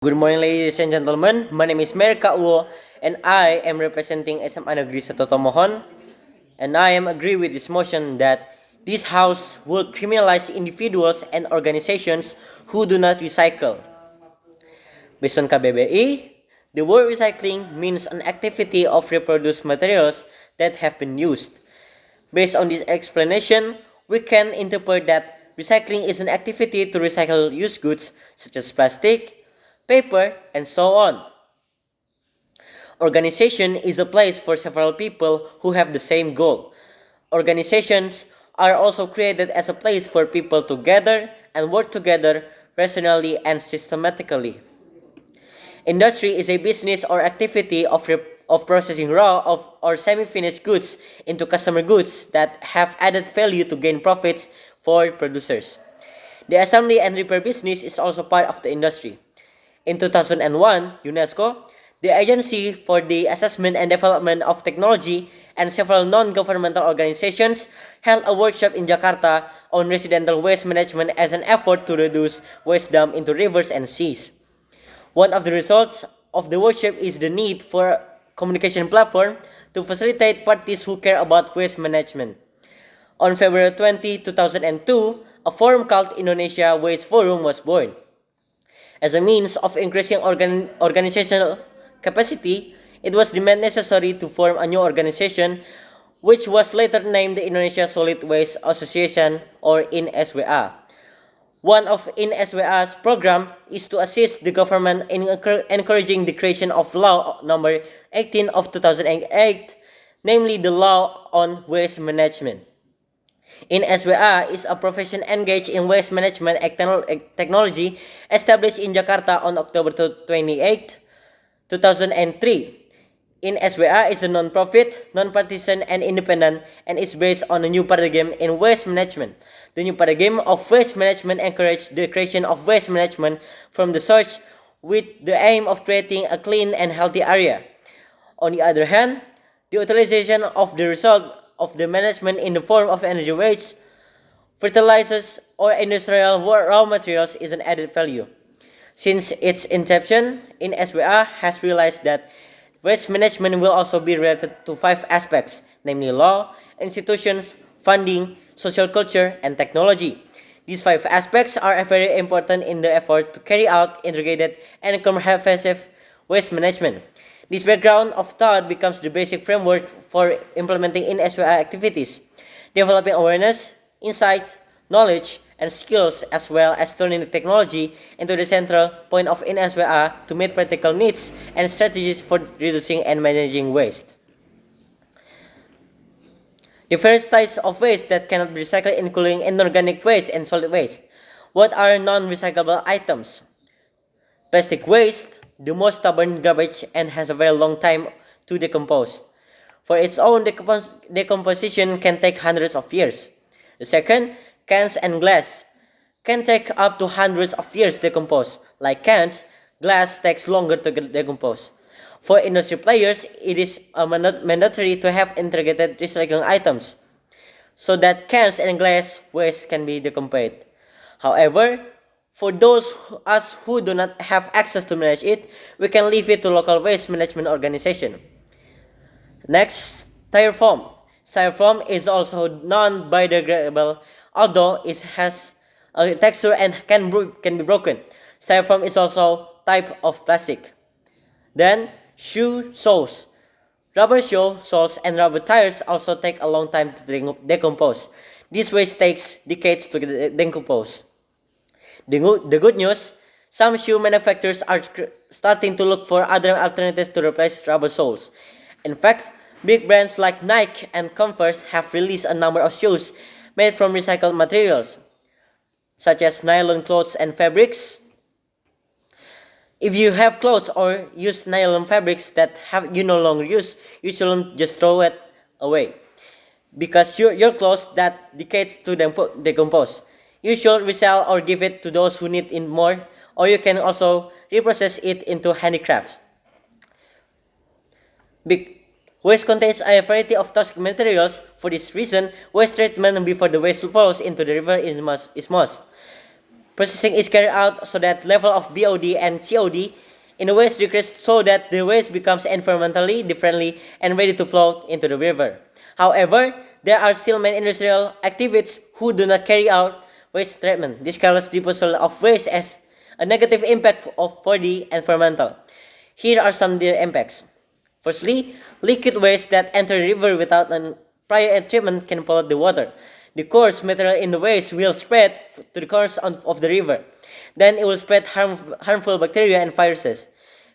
Good morning, ladies and gentlemen. My name is Meyer, and I am representing SM Anagri sa Totomohon. And I am agree with this motion that this house will criminalize individuals and organizations who do not recycle. Based on KBBI, the word recycling means an activity of reproduced materials that have been used. Based on this explanation, we can interpret that recycling is an activity to recycle used goods such as plastic, paper, and so on. Organization is a place for several people who have the same goal. Organizations are also created as a place for people to gather and work together rationally and systematically. Industry is a business or activity of processing raw or semi-finished goods into customer goods that have added value to gain profits for producers. The assembly and repair business is also part of the industry. In 2001, UNESCO, the Agency for the Assessment and Development of Technology, and several non-governmental organizations held a workshop in Jakarta on residential waste management as an effort to reduce waste dumped into rivers and seas. One of the results of the workshop is the need for a communication platform to facilitate parties who care about waste management. On February 20, 2002, a forum called Indonesia Waste Forum was born. As a means of increasing organizational capacity, it was deemed necessary to form a new organization, which was later named the Indonesia Solid Waste Association, or INSWA. One of INSWA's program is to assist the government in encouraging the creation of Law Number 18 of 2008, namely the Law on Waste Management. INSWA is a profession engaged in waste management technology established in Jakarta on October 28, 2003. INSWA is a non-profit, non-partisan, and independent, and is based on a new paradigm in waste management. The new paradigm of waste management encourages the creation of waste management from the source with the aim of creating a clean and healthy area. On the other hand, the utilization of the result of the management in the form of energy waste, fertilizers, or industrial raw materials is an added value. Since its inception, INSWA has realized that waste management will also be related to five aspects, namely law, institutions, funding, social culture, and technology. These five aspects are very important in the effort to carry out integrated and comprehensive waste management. This background of thought becomes the basic framework for implementing INSWA activities, developing awareness, insight, knowledge, and skills, as well as turning the technology into the central point of INSWA to meet practical needs and strategies for reducing and managing waste. The first types of waste that cannot be recycled including inorganic waste and solid waste. What are non-recyclable items? Plastic waste, the most stubborn garbage and has a very long time to decompose. For its own decomposition can take hundreds of years. The second, cans and glass, can take up to hundreds of years to decompose. Like cans, glass takes longer to decompose. For industry players, it is mandatory to have integrated recycling items so that cans and glass waste can be decomposed. However, for those us who do not have access to manage it, we can leave it to local waste management organization. Next, styrofoam. Styrofoam is also non-biodegradable, although it has a texture and can be broken. Styrofoam is also type of plastic. Then, shoe soles. Rubber shoe soles and rubber tires also take a long time to decompose. This waste takes decades to decompose. The good news, some shoe manufacturers are starting to look for other alternatives to replace rubber soles. In fact, big brands like Nike and Converse have released a number of shoes made from recycled materials, such as nylon clothes and fabrics. If you have clothes or use nylon fabrics that you no longer use, you shouldn't just throw it away, because your clothes that decades to decompose. You should resell or give it to those who need it more, or you can also reprocess it into handicrafts. Waste contains a variety of toxic materials. For this reason, waste treatment before the waste flows into the river is must. Processing is carried out so that level of BOD and COD in the waste decrease so that the waste becomes environmentally friendly and ready to flow into the river. However, there are still many industrial activities who do not carry out waste treatment. This careless disposal of waste has a negative impact for the environmental. Here are some of the impacts. Firstly, liquid waste that enter the river without prior treatment can pollute the water. The coarse material in the waste will spread to the course of the river. Then it will spread harmful bacteria and viruses.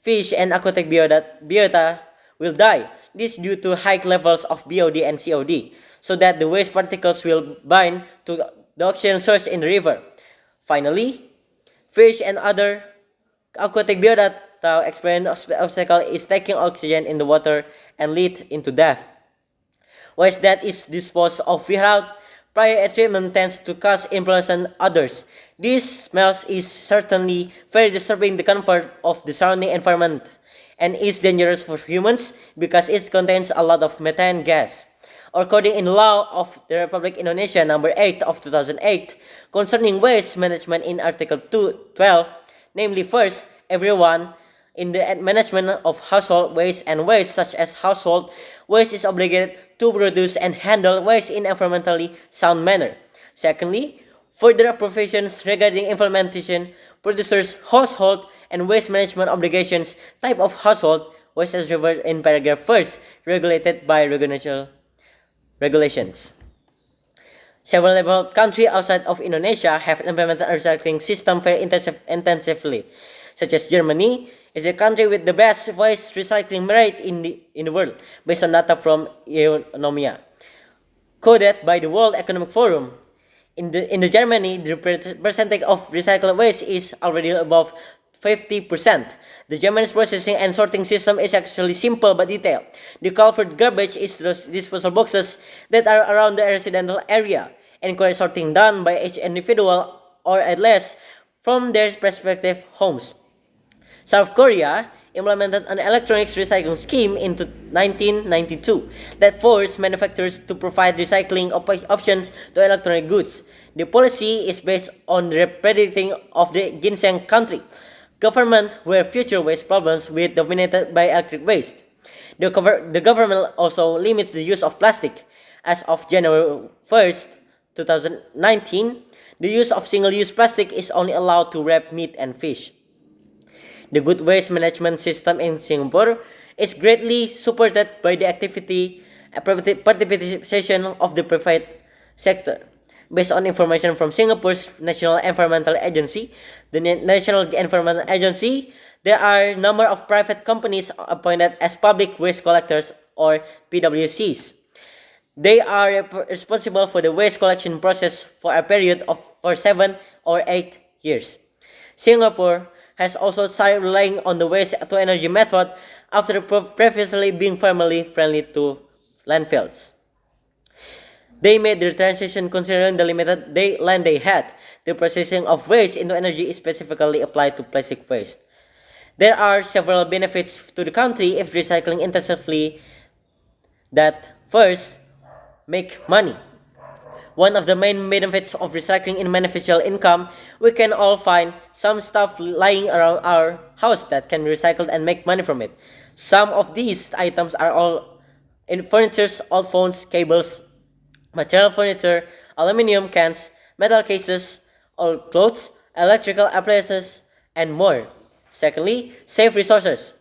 Fish and aquatic biota will die. This due to high levels of BOD and COD, so that the waste particles will bind to the oxygen source in the river. Finally, fish and other aquatic biota experience obstacle is taking oxygen in the water and lead into death. Waste that is disposed of without prior treatment tends to cause influence on others. This smell is certainly very disturbing the comfort of the surrounding environment and is dangerous for humans because it contains a lot of methane gas. According in law of the Republic Indonesia number 8 of 2008 concerning waste management in Article 12, namely first, everyone in the management of household waste and waste such as household waste is obligated to produce and handle waste in environmentally sound manner. Secondly, further provisions regarding implementation, producers, household, and waste management obligations, type of household, waste as referred in paragraph first, regulated by regulations. Several developed countries outside of Indonesia have implemented a recycling system very intensively, such as Germany is a country with the best waste recycling rate in the world, based on data from Economia, coded by the World Economic Forum. In the Germany, the percentage of recycled waste is already above 50%. The German's processing and sorting system is actually simple but detailed. The culvert garbage is those disposal boxes that are around the residential area, and correct sorting done by each individual or at least from their respective homes. South Korea implemented an electronics recycling scheme in 1992 that forced manufacturers to provide recycling options to electronic goods. The policy is based on the predicting of the ginseng country, government where future waste problems will be dominated by electric waste. The government also limits the use of plastic. As of January 1st, 2019, the use of single-use plastic is only allowed to wrap meat and fish. The good waste management system in Singapore is greatly supported by the participation of the private sector. Based on information from Singapore's National Environmental Agency, the National Environmental Agency, there are a number of private companies appointed as public waste collectors or PWCs. They are responsible for the waste collection process for a period of 7 or 8 years. Singapore has also started relying on the waste-to-energy method after previously being formerly friendly to landfills. They made their transition considering the limited land they had. The processing of waste into energy is specifically applied to plastic waste. There are several benefits to the country if recycling intensively that first, make money. One of the main benefits of recycling in beneficial income, we can all find some stuff lying around our house that can be recycled and make money from it. Some of these items are all in furniture, old phones, cables, material furniture, aluminum cans, metal cases, old clothes, electrical appliances, and more. Secondly, save resources.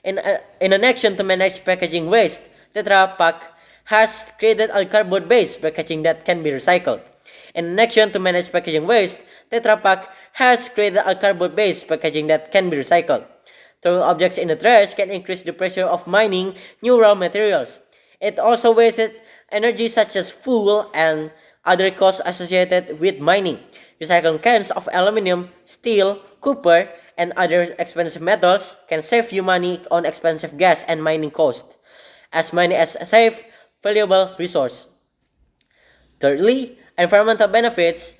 In an action to manage packaging waste, Tetra Pak has created a cardboard-based packaging that can be recycled. In an action to manage packaging waste, Tetra Pak has created a cardboard-based packaging that can be recycled. Throwing objects in the trash can increase the pressure of mining new raw materials. It also wastes energy such as fuel and other costs associated with mining. Recycling cans of aluminum, steel, copper, and other expensive metals can save you money on expensive gas and mining costs, as mining is a safe, valuable resource. Thirdly, environmental benefits.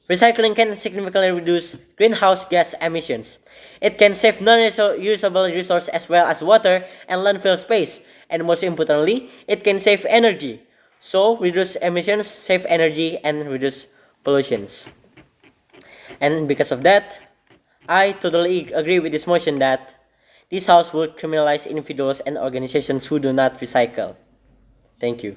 Recycling can significantly reduce greenhouse gas emissions. It can save non-reusable resources as well as water and landfill space, and most importantly, it can save energy. So, reduce emissions, save energy, and reduce pollutions. And because of that, I totally agree with this motion that this house would criminalize individuals and organizations who do not recycle. Thank you.